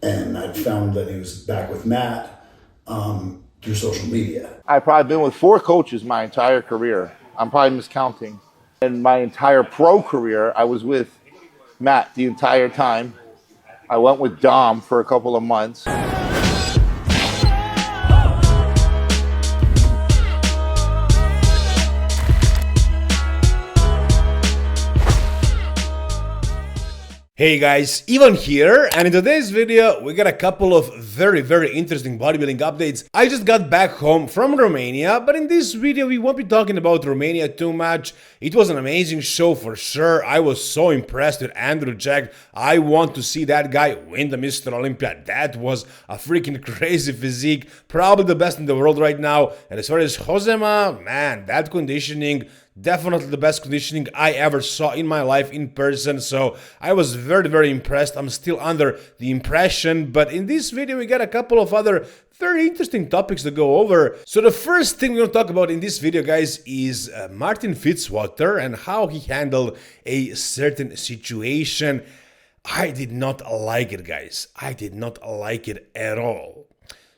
and I found that he was back with Matt through social media. I've probably been with 4 coaches my entire career. I'm probably miscounting. In my entire pro career, I was with Matt the entire time. I went with Dom for a couple of months. Hey guys, Ivan here, and in today's video we got a couple of very interesting bodybuilding updates. I just got back home from Romania, but in this video we won't be talking about Romania too much. It was an amazing show for sure. I was so impressed with Andrew Jack. I want to see that guy win the Mr. Olympia. That was a freaking crazy physique, probably the best in the world right now. And as far as Josema, man, that conditioning, definitely the best conditioning I ever saw in my life in person, so I was very impressed. I'm still under the impression, but in this video we got a couple of other very interesting topics to go over. So the first thing we're going to talk about in this video, guys, is Martin Fitzwater and how he handled a certain situation. I did not like it, guys. I did not like it at all.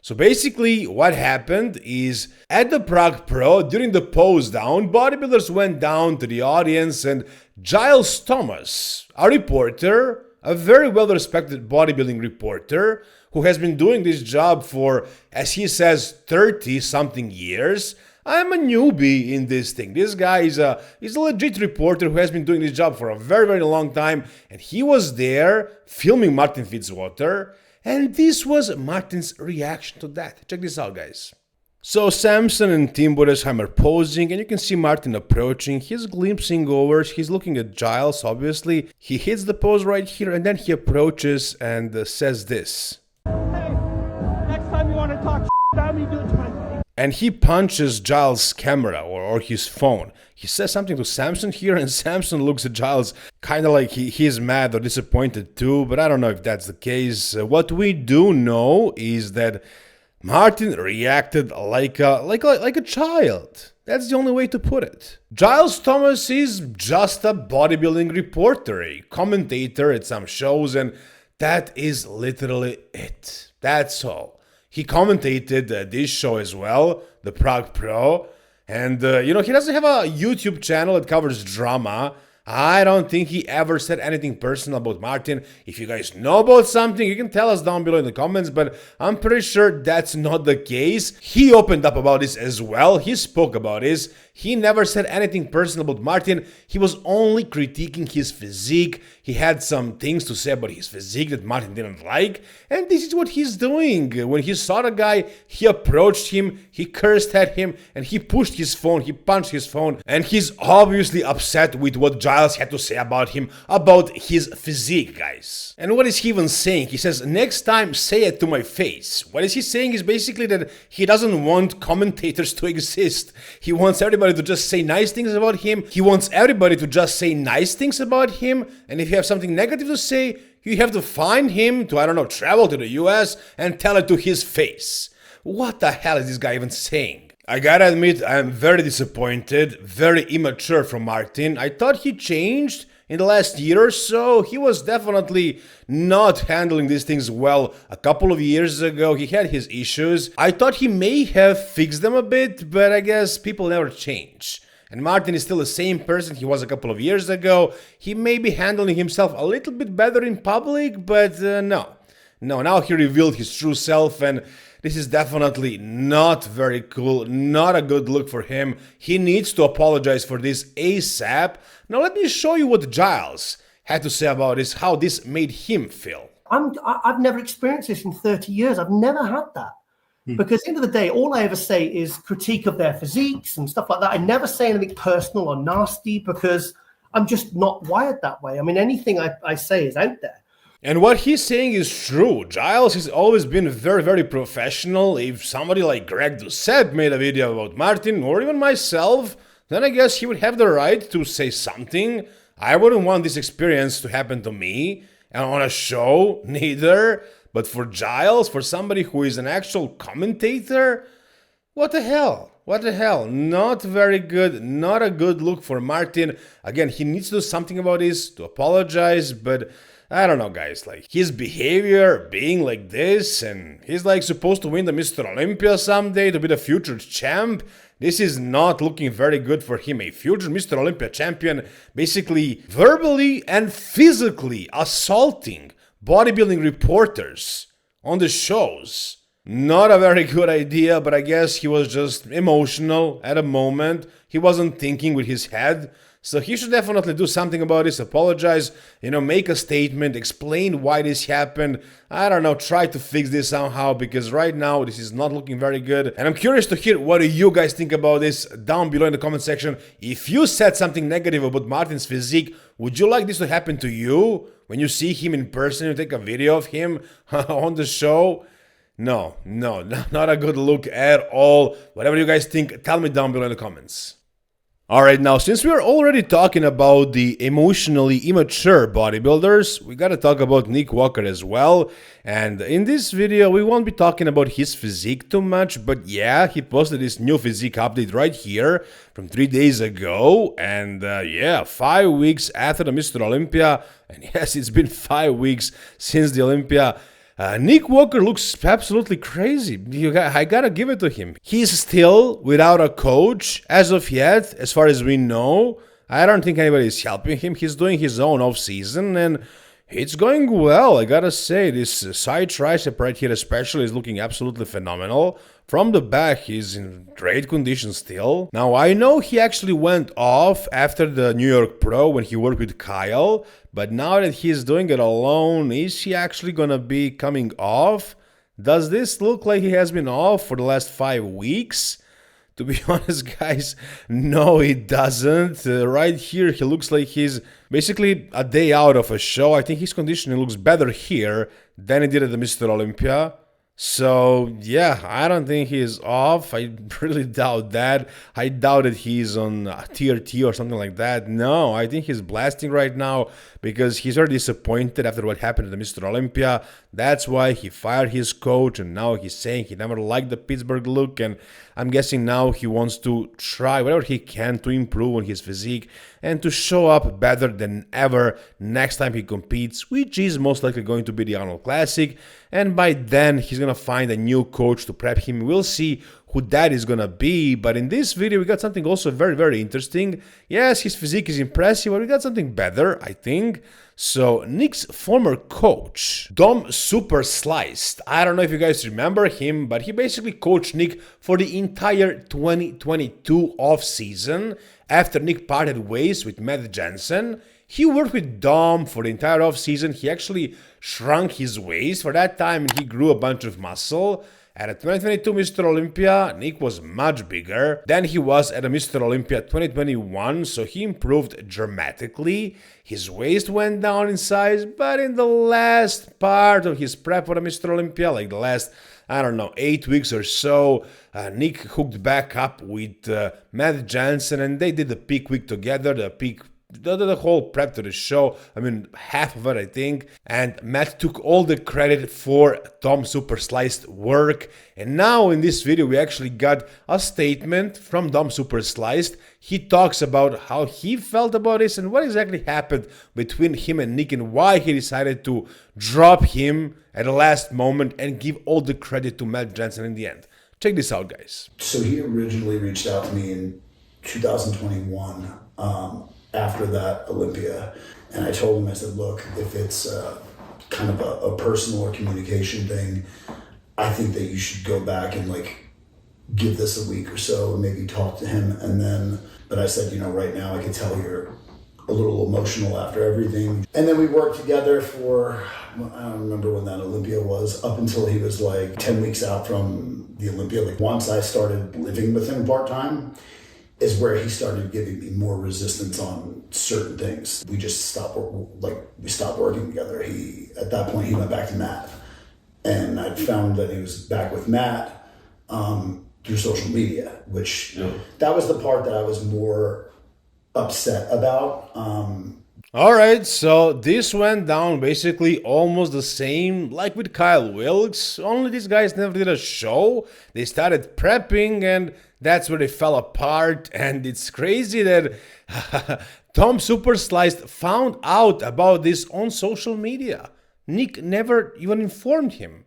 So basically what happened is at the Prague Pro, during the pose down, bodybuilders went down to the audience and Giles Thomas, a reporter, a very well-respected bodybuilding reporter who has been doing this job for, as he says, 30-something years. I'm a newbie in this thing. This guy is a legit reporter who has been doing this job for a very long time, and he was there filming Martin Fitzwater. And this was Martin's reaction to that. Check this out, guys. So Samson and Tim Budesheimer are posing, and you can see Martin approaching. He's glimpsing over, he's looking at Giles, obviously. He hits the pose right here, and then he approaches and says this. Hey, next time you want to talk about me, do it to my... And he punches Giles' camera or his phone. He says something to Samson here, and Samson looks at Giles kind of like he's mad or disappointed too, but I don't know if that's the case. What we do know is that Martin reacted like a child. That's the only way to put it. Giles Thomas is just a bodybuilding reporter, a commentator at some shows, and that is literally it. That's all. He commentated this show as well, the Prague Pro, and he doesn't have a YouTube channel that covers drama. I don't think he ever said anything personal about Martin. If you guys know about something, you can tell us down below in the comments, but I'm pretty sure that's not the case. He opened up about this as well. He spoke about this. He never said anything personal about Martin. He was only critiquing his physique. He had some things to say about his physique that Martin didn't like, and this is what he's doing. When he saw the guy, he approached him, he cursed at him, and he pushed his phone, he punched his phone, and he's obviously upset with what Giles had to say about him, about his physique, guys. And what is he even saying? He says, next time say it to my face. What is he saying is basically that he doesn't want commentators to exist. He wants everybody to just say nice things about him. He wants everybody to just say nice things about him, and if you have something negative to say, you have to find him to, I don't know, travel to the US and tell it to his face. What the hell is this guy even saying? I gotta admit, I am very disappointed, very immature from Martin. I thought he changed in the last year or so. He was definitely not handling these things well a couple of years ago. He had his issues. I thought he may have fixed them a bit, but I guess people never change. And Martin is still the same person he was a couple of years ago. He may be handling himself a little bit better in public, but no, now he revealed his true self, and this is definitely not very cool, not a good look for him. He needs to apologize for this ASAP. Now let me show you what Giles had to say about this, how this made him feel. I've never experienced this in 30 years. I've never had that. Because at the end of the day, all I ever say is critique of their physiques and stuff like that. I never say anything personal or nasty because I'm just not wired that way. I mean, anything I say is out there. And what he's saying is true. Giles has always been very professional. If somebody like Greg Doucette made a video about Martin, or even myself, then I guess he would have the right to say something. I wouldn't want this experience to happen to me, and on a show, neither. But for Giles, for somebody who is an actual commentator, what the hell? What the hell? Not very good, not a good look for Martin. Again, he needs to do something about this, to apologize, but I don't know, guys, like his behavior being like this, and he's like supposed to win the Mr. Olympia someday to be the future champ. This is not looking very good for him. A future Mr. Olympia champion basically verbally and physically assaulting bodybuilding reporters on the shows. Not a very good idea, but I guess he was just emotional at a moment. He wasn't thinking with his head. So he should definitely do something about this, apologize, make a statement, explain why this happened. I don't know, try to fix this somehow, because right now this is not looking very good. And I'm curious to hear what do you guys think about this down below in the comment section. If you said something negative about Martin's physique, would you like this to happen to you? When you see him in person, you take a video of him on the show? No, not a good look at all. Whatever you guys think, tell me down below in the comments. Alright, now since we are already talking about the emotionally immature bodybuilders, we gotta talk about Nick Walker as well. And in this video, we won't be talking about his physique too much, but yeah, he posted this new physique update right here from 3 days ago. And yeah, 5 weeks after the Mr. Olympia, and yes, it's been 5 weeks since the Olympia. Nick Walker looks absolutely crazy. I gotta give it to him. He's still without a coach as of yet, as far as we know. I don't think anybody is helping him. He's doing his own off-season, and it's going well. I gotta say, this side tricep right here especially is looking absolutely phenomenal. From the back, he's in great condition still. Now, I know he actually went off after the New York Pro when he worked with Kyle, but now that he's doing it alone, is he actually gonna be coming off? Does this look like he has been off for the last 5 weeks? To be honest, guys, no, it doesn't. Right here, he looks like he's basically a day out of a show. I think his conditioning looks better here than it did at the Mr. Olympia. So, yeah, I don't think he's off. I really doubt that. I doubt that he's on TRT or something like that. No, I think he's blasting right now because he's already disappointed after what happened at the Mr. Olympia. That's why he fired his coach, and now he's saying he never liked the Pittsburgh look, and I'm guessing now he wants to try whatever he can to improve on his physique and to show up better than ever next time he competes, which is most likely going to be the Arnold Classic. And by then, he's going to find a new coach to prep him. We'll see who that is going to be. But in this video, we got something also very, very interesting. Yes, his physique is impressive, but we got something better, I think. So, Nick's former coach, Dom Super Sliced. I don't know if you guys remember him, but he basically coached Nick for the entire 2022 off-season. After Nick parted ways with Matt Jensen, he worked with Dom for the entire off-season. He actually shrunk his waist for that time, and he grew a bunch of muscle. At the 2022 Mr. Olympia, Nick was much bigger than he was at the Mr. Olympia 2021, so he improved dramatically. His waist went down in size, but in the last part of his prep for the Mr. Olympia, like the last, I don't know, 8 weeks or so, Nick hooked back up with Matt Jensen, and they did the peak week together, the whole prep to the show. I mean, half of it, I think. And Matt took all the credit for Tom Super Sliced work. And now in this video, we actually got a statement from Dom Super Sliced. He talks about how he felt about this and what exactly happened between him and Nick and why he decided to drop him at the last moment and give all the credit to Matt Jensen in the end. Check this out, guys. So he originally reached out to me in 2021. After that Olympia, and I told him, I said, look, if it's kind of a personal or communication thing, I think that you should go back and give this a week or so and maybe talk to him. And then, but I said, right now I can tell you're a little emotional after everything. And then we worked together for, I don't remember when that Olympia was, up until he was 10 weeks out from the Olympia. Once I started living with him part-time, is where he started giving me more resistance on certain things. We just stopped, we stopped working together. At that point, he went back to Matt. And I found that he was back with Matt through social media, which that was the part that I was more upset about. Alright, so this went down basically almost the same like with Kyle Wilkes, only these guys never did a show. They started prepping and that's where they fell apart, and it's crazy that Tom Supersliced found out about this on social media. Nick never even informed him.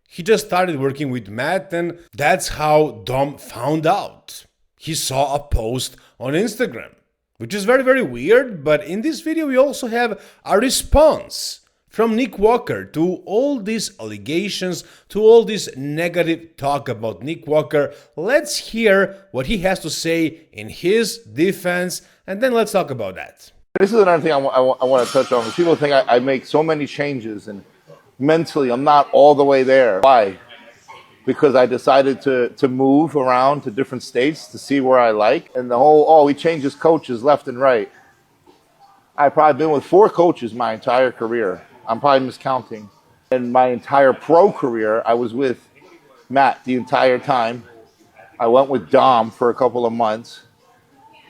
He just started working with Matt, and that's how Dom found out. He saw a post on Instagram, which is very, very weird, but in this video we also have a response from Nick Walker to all these allegations, to all this negative talk about Nick Walker. Let's hear what he has to say in his defense, and then let's talk about that. This is another thing I want to touch on, because people think I make so many changes, and mentally I'm not all the way there. Why? Because I decided to move around to different states to see where I like. And the whole, oh, he changes coaches left and right. I've probably been with 4 coaches my entire career. I'm probably miscounting. In my entire pro career, I was with Matt the entire time. I went with Dom for a couple of months,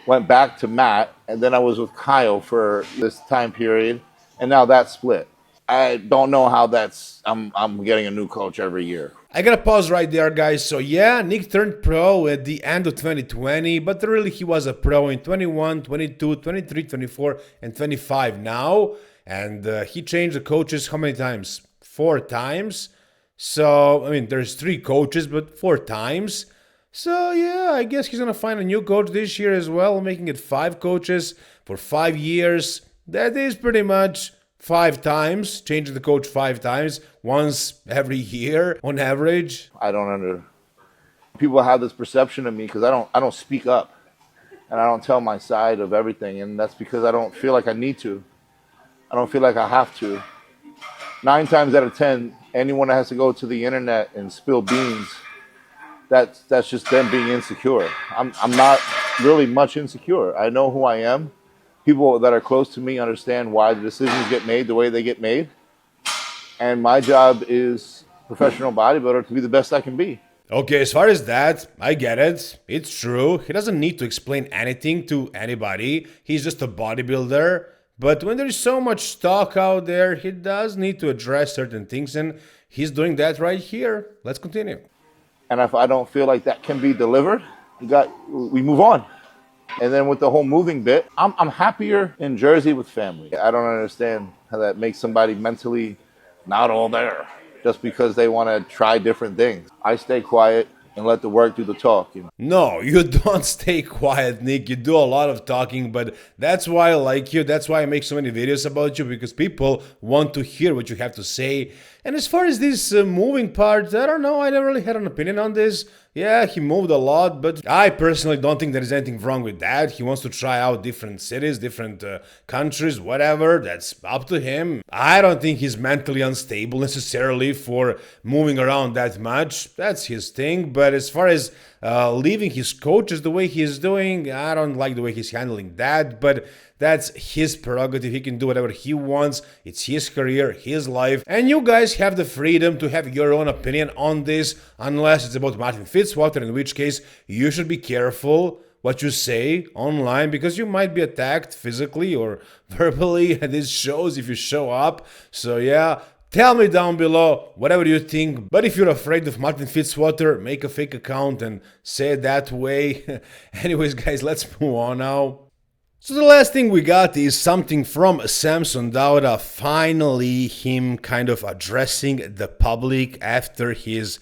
went back to Matt, and then I was with Kyle for this time period, and now that's split. I don't know how that's, I'm getting a new coach every year. I gotta pause right there, guys. So yeah, Nick turned pro at the end of 2020, but really he was a pro in 21, 22, 23, 24, and 25 now. And he changed the coaches how many times? 4 times. So, I mean, there's 3 coaches, but 4 times. So yeah, I guess he's gonna find a new coach this year as well, making it 5 coaches for 5 years. That is pretty much 5 times, changing the coach 5 times, once every year on average. I don't people have this perception of me because I don't speak up, and I don't tell my side of everything, and that's because I don't feel like I need to. I don't feel like I have to. 9 times out of 10, anyone that has to go to the internet and spill beans, that's just them being insecure. I'm not really much insecure. I know who I am. People that are close to me understand why the decisions get made the way they get made. And my job is professional bodybuilder to be the best I can be. Okay, as far as that, I get it. It's true. He doesn't need to explain anything to anybody. He's just a bodybuilder. But when there's so much talk out there, he does need to address certain things, and he's doing that right here. Let's continue. And if I don't feel like that can be delivered, we move on. And then with the whole moving bit, I'm happier in Jersey with family. I don't understand how that makes somebody mentally not all there just because they want to try different things. I stay quiet and let the work do the talk. You know? No, you don't stay quiet, Nick. You do a lot of talking, but that's why I like you. That's why I make so many videos about you, because people want to hear what you have to say. And as far as this moving part, I don't know. I never really had an opinion on this. Yeah, he moved a lot, but I personally don't think there is anything wrong with that. He wants to try out different cities, different countries, whatever. That's up to him. I don't think he's mentally unstable necessarily for moving around that much. That's his thing. But as far as leaving his coaches the way he is doing, I don't like the way he's handling that. But that's his prerogative. He can do whatever he wants. It's his career, his life. And you guys have the freedom to have your own opinion on this, unless it's about Martin Fitzwater, in which case you should be careful what you say online, because you might be attacked physically or verbally at these shows if you show up. So yeah, tell me down below whatever you think. But if you're afraid of Martin Fitzwater, make a fake account and say it that way. Anyways, guys, let's move on now. So the last thing we got is something from Samson Dauda, finally him kind of addressing the public after his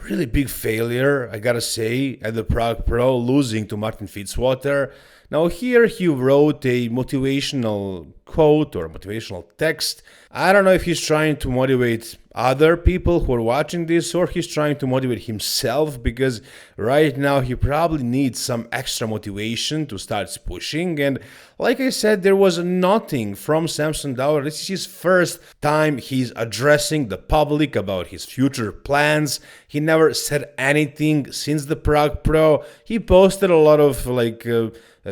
really big failure, I gotta say, at the Prague Pro, losing to Martin Fitzwater. Now here he wrote a motivational quote or motivational text. I don't know if he's trying to motivate other people who are watching this, or he's trying to motivate himself, because right now he probably needs some extra motivation to start pushing. And like I said, there was nothing from Samson Dauda. This is his first time he's addressing the public about his future plans. He never said anything since the Prague Pro. He posted a lot of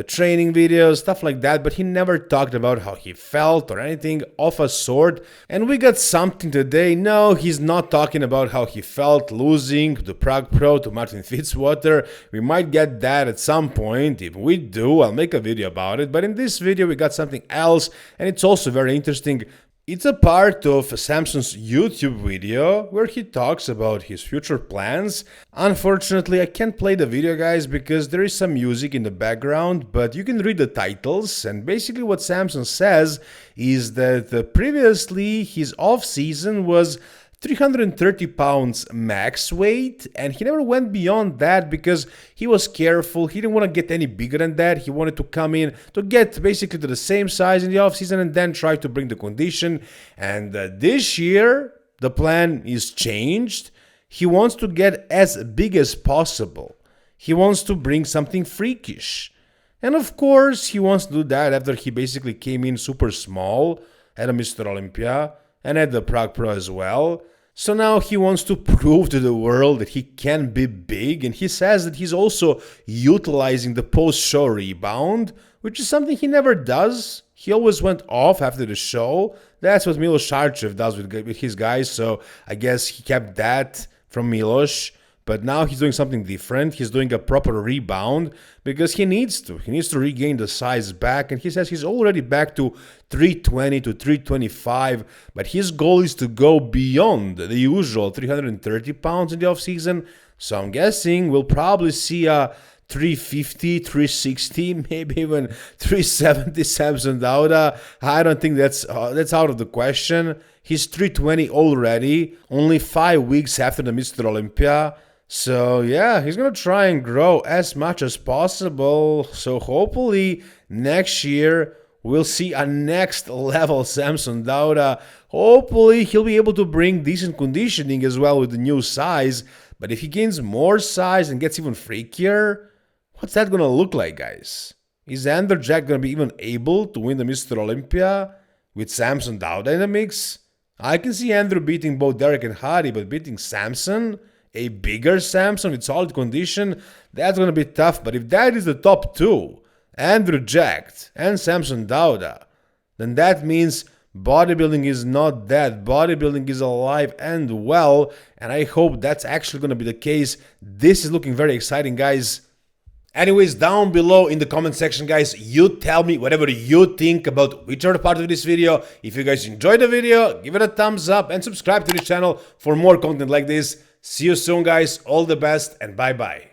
training videos, stuff like that, but he never talked about how he felt or anything of a sort. And we got something today. No, he's not talking about how he felt losing the Prague Pro to Martin Fitzwater. We might get that at some point. If we do, I'll make a video about it. But in this video, we got something else, and it's also very interesting. It's a part of Samson's YouTube video where he talks about his future plans. Unfortunately, I can't play the video, guys, because there is some music in the background, but you can read the titles. And basically what Samson says is that previously his off-season was 330 pounds max weight, and he never went beyond that because he was careful. He didn't want to get any bigger than that. He wanted to come in to get basically to the same size in the off season and then try to bring the condition. And this year the plan is changed. He wants to get as big as possible. He wants to bring something freakish, and of course he wants to do that after he basically came in super small at a Mr. Olympia and at the Prague Pro as well. So now he wants to prove to the world that he can be big, and he says that he's also utilizing the post-show rebound, which is something he never does. He always went off after the show. That's what Milos Sarcev does with his guys, so I guess he kept that from Milos. But now he's doing something different. He's doing a proper rebound because he needs to. He needs to regain the size back. And he says he's already back to 320 to 325. But his goal is to go beyond the usual 330 pounds in the offseason. So I'm guessing we'll probably see a 350, 360, maybe even 370 Samson Dauda. I don't think that's out of the question. He's 320 already, only 5 weeks after the Mr. Olympia. So yeah, he's gonna try and grow as much as possible. So hopefully next year we'll see a next level Samson Dauda. Hopefully he'll be able to bring decent conditioning as well with the new size. But if he gains more size and gets even freakier, what's that gonna look like, guys? Is Andrew Jack gonna be even able to win the Mr. Olympia with Samson Dauda in the mix? I can see Andrew beating both Derek and Hadi, but beating Samson, a bigger Samson with solid condition, that's going to be tough. But if that is the top two, Andrew Jack and Samson Dauda, then that means bodybuilding is not dead. Bodybuilding is alive and well, and I hope that's actually going to be the case. This is looking very exciting, guys. Anyways, down below in the comment section, guys, you tell me whatever you think about whichever part of this video. If you guys enjoyed the video, give it a thumbs up and subscribe to this channel for more content like this. See you soon, guys. All the best and bye-bye.